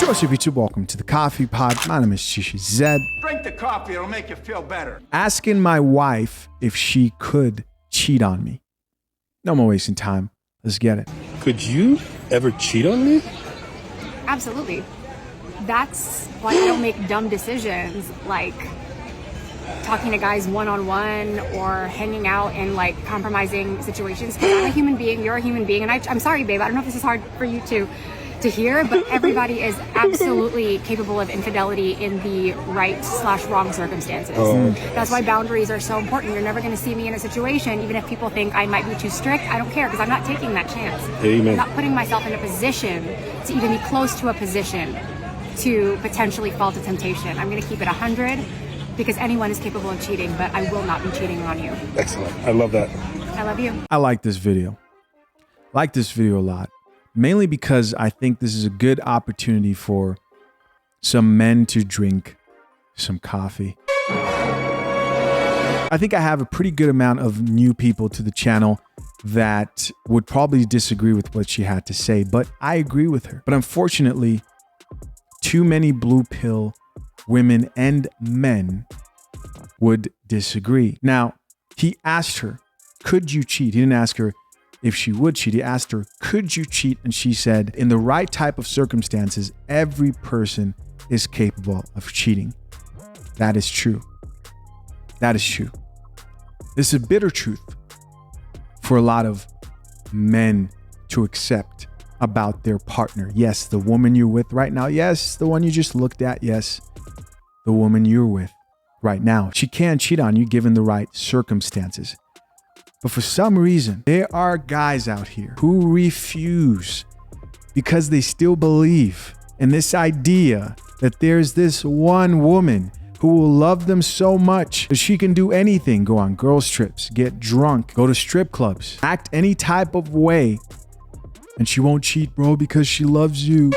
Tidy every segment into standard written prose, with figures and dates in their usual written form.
Joseph YouTube, welcome to the Coffee Pod. My name is Shishi Zed. Drink the coffee, it'll make you feel better. Asking my wife if she could cheat on me. No more wasting time. Let's get it. Could you ever cheat on me? Absolutely. That's why I don't make dumb decisions like talking to guys one-on-one or hanging out in like compromising situations. Because I'm a human being, you're a human being, and I'm sorry, babe, I don't know if this is hard for you to hear, but everybody is absolutely capable of infidelity in the right/wrong circumstances. That's why boundaries are so important. You're never going to see me in a situation, even if people think I might be too strict, I don't care, because I'm not taking that chance. Amen. I'm not putting myself in a position to even be close to a position to potentially fall to temptation. I'm going to keep it 100 because anyone is capable of cheating, but I will not be cheating on you. Excellent. I love that. I love you. I like this video. Like this video a lot. Mainly because I think this is a good opportunity for some men to drink some coffee. I think I have a pretty good amount of new people to the channel that would probably disagree with what she had to say, but I agree with her. But unfortunately, too many blue pill women and men would disagree. Now, he asked her, could you cheat? He didn't ask her if she would cheat. He asked her, could you cheat? And she said, in the right type of circumstances, every person is capable of cheating. That is true. That is true. This is a bitter truth for a lot of men to accept about their partner. Yes, the woman you're with right now. Yes, the one you just looked at. Yes, the woman you're with right now. She can cheat on you given the right circumstances. But for some reason, there are guys out here who refuse because they still believe in this idea that there's this one woman who will love them so much that she can do anything, go on girls' trips, get drunk, go to strip clubs, act any type of way, and she won't cheat, bro, because she loves you.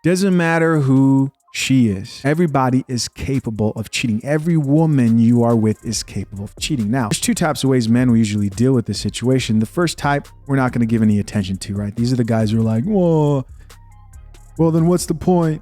Doesn't matter who she is. Everybody is capable of cheating. Every woman you are with is capable of cheating. Now, there's two types of ways men will usually deal with this situation. The first type, we're not going to give any attention to, right? These are the guys who are like, whoa, well, then what's the point?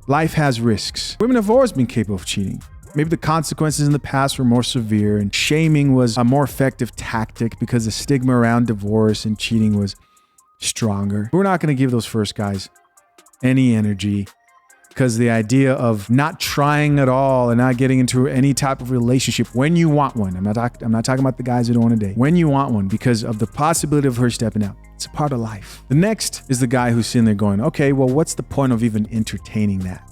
Life has risks. Women have always been capable of cheating. Maybe the consequences in the past were more severe and shaming was a more effective tactic because the stigma around divorce and cheating was stronger. We're not going to give those first guys any energy, because the idea of not trying at all and not getting into any type of relationship when you want one. I'm not talking about the guys who don't want to date. When you want one, because of the possibility of her stepping out. It's a part of life. The next is the guy who's sitting there going, okay, well, what's the point of even entertaining that?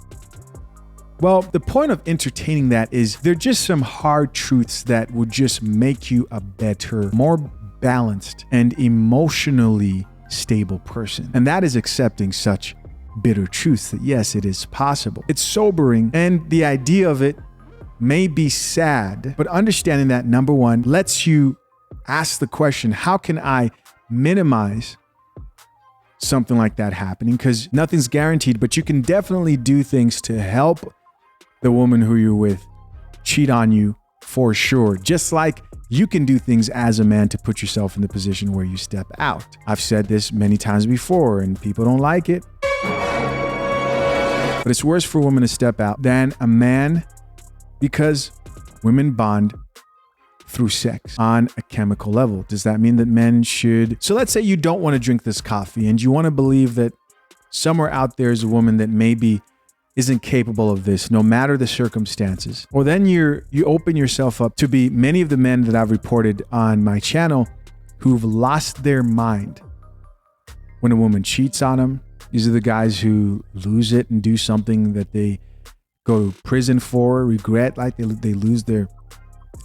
Well, the point of entertaining that is there are just some hard truths that would just make you a better, more balanced, and emotionally stable person. And that is accepting such bitter truths that yes, it is possible. It's sobering, and the idea of it may be sad, but understanding that, number one, lets you ask the question, how can I minimize something like that happening? Because nothing's guaranteed, but you can definitely do things to help the woman who you're with cheat on you for sure. Just like you can do things as a man to put yourself in the position where you step out. I've said this many times before and people don't like it. But it's worse for a woman to step out than a man because women bond through sex on a chemical level. Does that mean that men should? So let's say you don't want to drink this coffee and you want to believe that somewhere out there is a woman that maybe isn't capable of this, no matter the circumstances. Well, then you open yourself up to be many of the men that I've reported on my channel who've lost their mind when a woman cheats on them. These are the guys who lose it and do something that they go to prison for, regret, like they lose their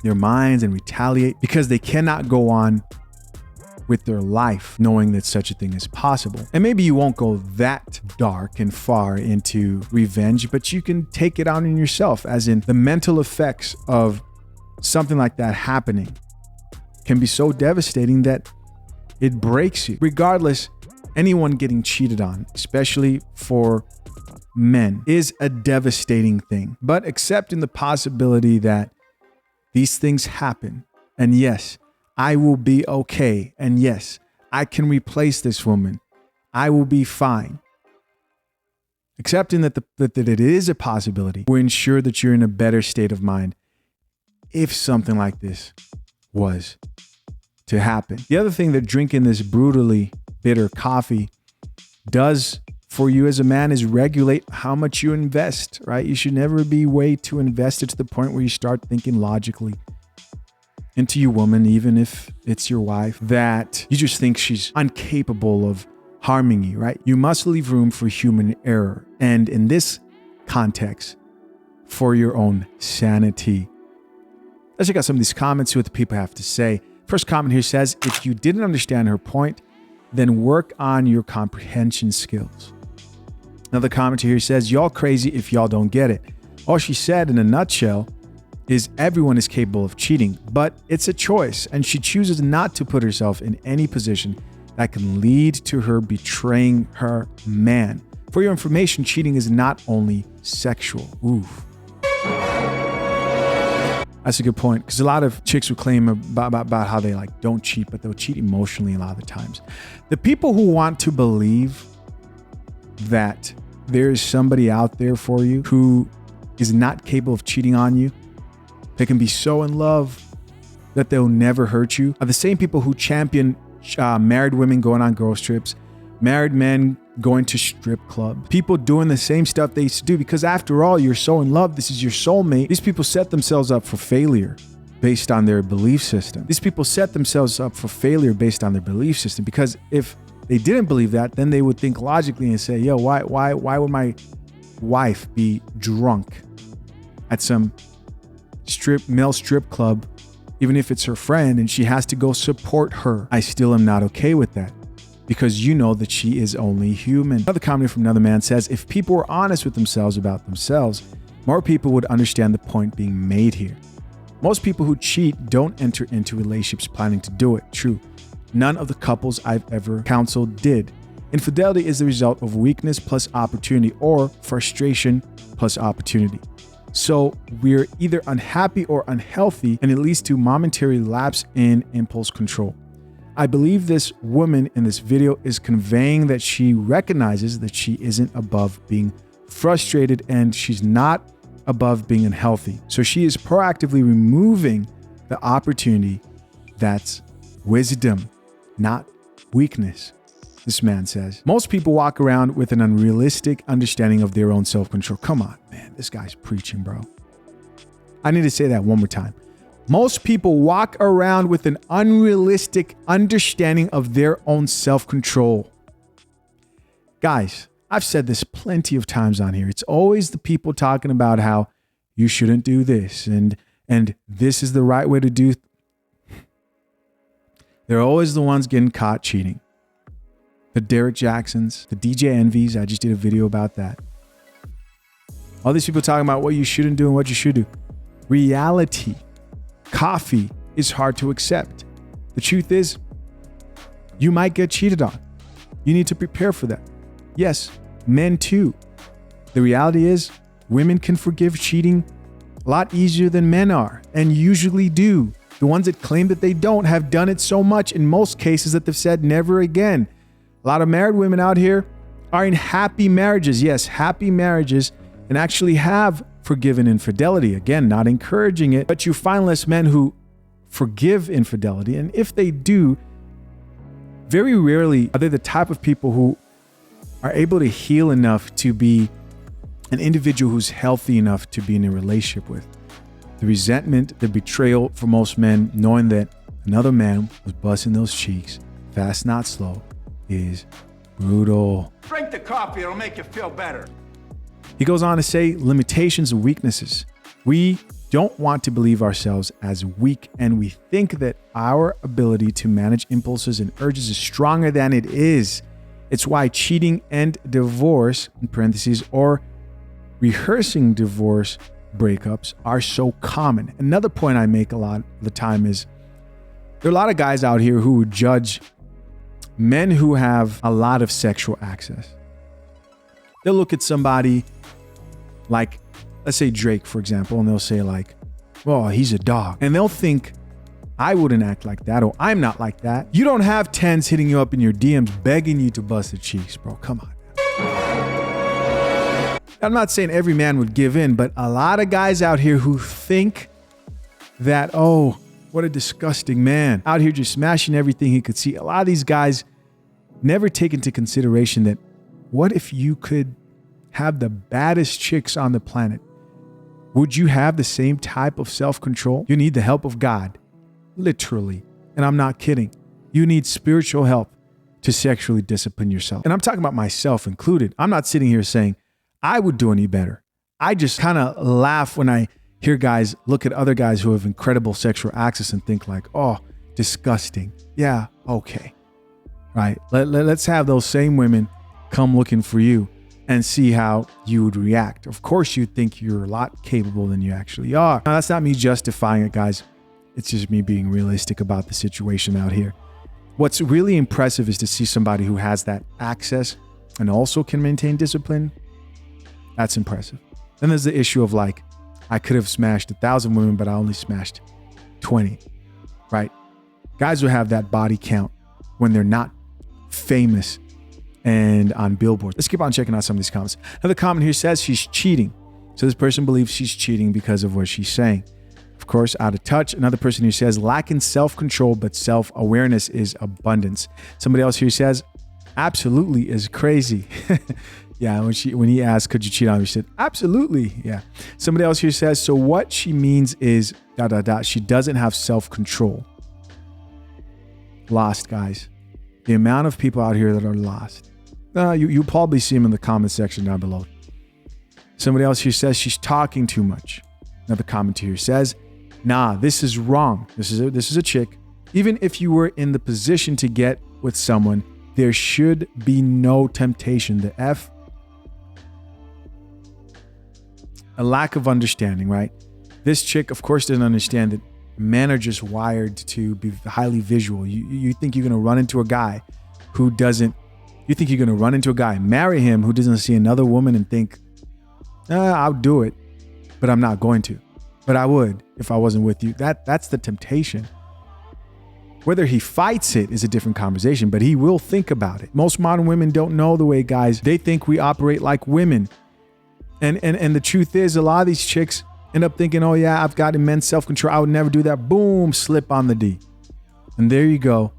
minds and retaliate because they cannot go on with their life knowing that such a thing is possible. And maybe you won't go that dark and far into revenge, but you can take it out on yourself, as in the mental effects of something like that happening can be so devastating that it breaks you. Regardless, anyone getting cheated on, especially for men, is a devastating thing. But accepting the possibility that these things happen, and yes, I will be okay, and yes, I can replace this woman. I will be fine. Accepting that it is a possibility will ensure that you're in a better state of mind if something like this was to happen. The other thing that drinking this brutally bitter coffee does for you as a man is regulate how much you invest, right? You should never be way too invested to the point where you start thinking logically into your woman, even if it's your wife, that you just think she's incapable of harming you, right? You must leave room for human error. And in this context, for your own sanity. Let's check out some of these comments, see what the people have to say. First comment here says, if you didn't understand her point, then work on your comprehension skills. Another comment here says, y'all crazy if y'all don't get it. All she said in a nutshell is everyone is capable of cheating, but it's a choice, and she chooses not to put herself in any position that can lead to her betraying her man. For your information, cheating is not only sexual. Oof. That's a good point, because a lot of chicks will claim about how they like don't cheat, but they'll cheat emotionally a lot of the times. The people who want to believe that there is somebody out there for you who is not capable of cheating on you, they can be so in love that they'll never hurt you, are the same people who champion married women going on girls trips, married men going to strip club, people doing the same stuff they used to do, because after all, you're so in love. This is your soulmate. These people set themselves up for failure based on their belief system. These people set themselves up for failure based on their belief system, because if they didn't believe that, then they would think logically and say, yo, why would my wife be drunk at some male strip club, even if it's her friend and she has to go support her? I still am not okay with that, because you know that she is only human. Another comment from another man says, if people were honest with themselves about themselves, more people would understand the point being made here. Most people who cheat don't enter into relationships planning to do it. True. None of the couples I've ever counseled did. Infidelity is the result of weakness plus opportunity, or frustration plus opportunity. So we're either unhappy or unhealthy, and it leads to momentary lapse in impulse control. I believe this woman in this video is conveying that she recognizes that she isn't above being frustrated and she's not above being unhealthy. So she is proactively removing the opportunity. That's wisdom, not weakness, this man says. Most people walk around with an unrealistic understanding of their own self-control. Come on, man, this guy's preaching, bro. I need to say that one more time. Most people walk around with an unrealistic understanding of their own self-control. Guys, I've said this plenty of times on here. It's always the people talking about how you shouldn't do this and this is the right way to do. They're always the ones getting caught cheating. The Derek Jacksons, the DJ Envies. I just did a video about that. All these people talking about what you shouldn't do and what you should do. Reality. Coffee is hard to accept. The truth is, you might get cheated on. You need to prepare for that. Yes, men too. The reality is, women can forgive cheating a lot easier than men are, and usually do. The ones that claim that they don't have done it so much in most cases that they've said never again. A lot of married women out here are in happy marriages. Yes, happy marriages, and actually have forgiven infidelity. Again, not encouraging it, but you find less men who forgive infidelity. And if they do, very rarely are they the type of people who are able to heal enough to be an individual who's healthy enough to be in a relationship with. The resentment, the betrayal for most men, knowing that another man was busting those cheeks, fast, not slow, is brutal. Drink the coffee, it'll make you feel better. He goes on to say limitations and weaknesses. We don't want to believe ourselves as weak, and we think that our ability to manage impulses and urges is stronger than it is. It's why cheating and divorce, in parentheses, or rehearsing divorce breakups are so common. Another point I make a lot of the time is there are a lot of guys out here who would judge men who have a lot of sexual access. They'll look at somebody like, let's say Drake, for example, and they'll say like, well, he's a dog. And they'll think I wouldn't act like that, or I'm not like that. You don't have 10s hitting you up in your DMs begging you to bust the cheeks, bro. Come on. I'm not saying every man would give in, but a lot of guys out here who think that, oh, what a disgusting man, out here just smashing everything he could see. A lot of these guys never take into consideration that what if you could have the baddest chicks on the planet? Would you have the same type of self-control? You need the help of God, literally. And I'm not kidding. You need spiritual help to sexually discipline yourself. And I'm talking about myself included. I'm not sitting here saying I would do any better. I just kind of laugh when I hear guys look at other guys who have incredible sexual access and think like, oh, disgusting. Yeah, okay. Right. Let's have those same women come looking for you and see how you would react. Of course, you'd think you're a lot capable than you actually are. Now, that's not me justifying it, guys. It's just me being realistic about the situation out here. What's really impressive is to see somebody who has that access and also can maintain discipline. That's impressive. Then there's the issue of like, I could have smashed 1,000 women, but I only smashed 20, right? Guys will have that body count when they're not famous and on billboards. Let's keep on checking out some of these comments. Another comment here says she's cheating. So this person believes she's cheating because of what she's saying. Of course, out of touch. Another person here says lacking self-control, but self-awareness is abundance. Somebody else here says absolutely is crazy. Yeah, when he asked, could you cheat on me? She said, absolutely. Yeah. Somebody else here says, so what she means is ... She doesn't have self-control. Lost, guys. The amount of people out here that are lost. You probably see them in the comment section down below. Somebody else here says she's talking too much. Another comment here says, nah, this is wrong. This is a chick. Even if you were in the position to get with someone, there should be no temptation. The F, a lack of understanding, right? This chick, of course, didn't understand that men are just wired to be highly visual. You think you're going to run into a guy who doesn't, you think you're going to run into a guy, marry him, who doesn't see another woman and think, I'll do it, but I'm not going to. But I would if I wasn't with you. That's the temptation. Whether he fights it is a different conversation, but he will think about it. Most modern women don't know the way guys, they think we operate like women. And the truth is, a lot of these chicks end up thinking, oh yeah, I've got immense self-control. I would never do that. Boom, slip on the D. And there you go,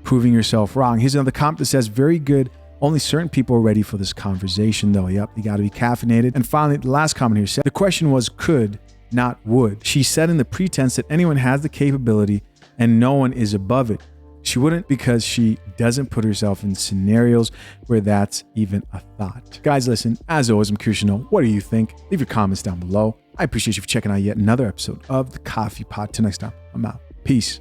proving yourself wrong. Here's another comment that says, very good. Only certain people are ready for this conversation though. Yep, you got to be caffeinated. And finally, the last comment here said, the question was could, not would. She said in the pretense that anyone has the capability and no one is above it. She wouldn't because she doesn't put herself in scenarios where that's even a thought. Guys, listen, as always, I'm curious to know, what do you think? Leave your comments down below. I appreciate you for checking out yet another episode of The Coffee Pot. Till next time, I'm out. Peace.